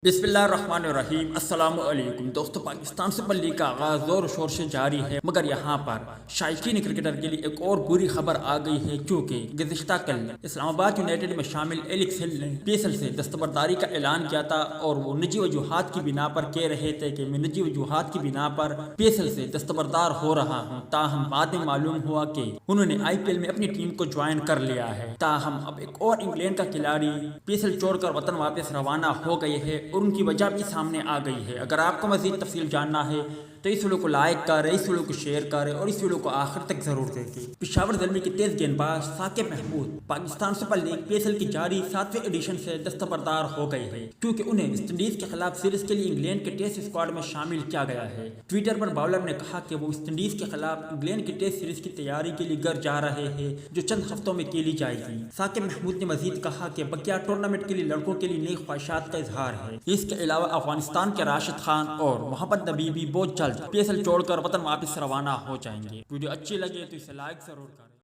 बिस्मिल्लाहिर्रहमानिर्रहीम। अस्सलाम वालेकुम दोस्तों, पाकिस्तान सुपर लीग का आगाज जोर शोर से जारी है, मगर यहाँ पर शायकीन क्रिकेटर के लिए एक और बुरी खबर आ गई है, क्योंकि गुज़िश्ता कल इस्लामाबाद यूनाइटेड में शामिल एलेक्स हिल ने पीएसएल से दस्तबरदारी का ऐलान किया था और वो निजी वजूहात की बिना पर कह रहे थे कि मैं निजी वजूहात की बिना पर पीएसएल से दस्तबरदार हो रहा हूँ। ताहम बाद में मालूम हुआ कि उन्होंने आईपीएल में अपनी टीम को ज्वाइन कर लिया है। ताहम अब एक और इंग्लैंड का खिलाड़ी पीएसएल छोड़कर वतन वापस रवाना हो गए हैं और उनकी वजह भी सामने आ गई है। अगर आपको मज़ीद तफसील जानना है तो इस वीडियो को लाइक करें, इस वीडियो को शेयर करें और इस वीडियो को आखिर तक जरूर देखें। पेशावर ज़ल्मी के तेज गेंदबाज Saqib Mahmood Pakistan Super League PSL की जारी 7वें एडिशन से दस्तबरदार हो गए हैं, क्योंकि उन्हें वेस्ट इंडीज के खिलाफ सीरीज के लिए इंग्लैंड के टेस्ट स्क्वाड में शामिल किया गया है। ट्विटर पर बाउलर ने कहा कि वो वेस्ट इंडीज के खिलाफ इंग्लैंड की टेस्ट सीरीज की तैयारी के लिए घर जा रहे हैं, जो चंद हफ्तों में खेली जाएगी। साकिब महमूद ने मजीद कहा कि बकिया टूर्नामेंट के लिए लड़कों के लिए नई ख्वाहिशात का इजहार है। इसके अलावा अफगानिस्तान के राशिद खान और मोहम्मद नबी भी बहुत जल्द पीएसएल छोड़कर वतन वापस रवाना हो जाएंगे। वीडियो अच्छी लगे तो इसे लाइक जरूर करें।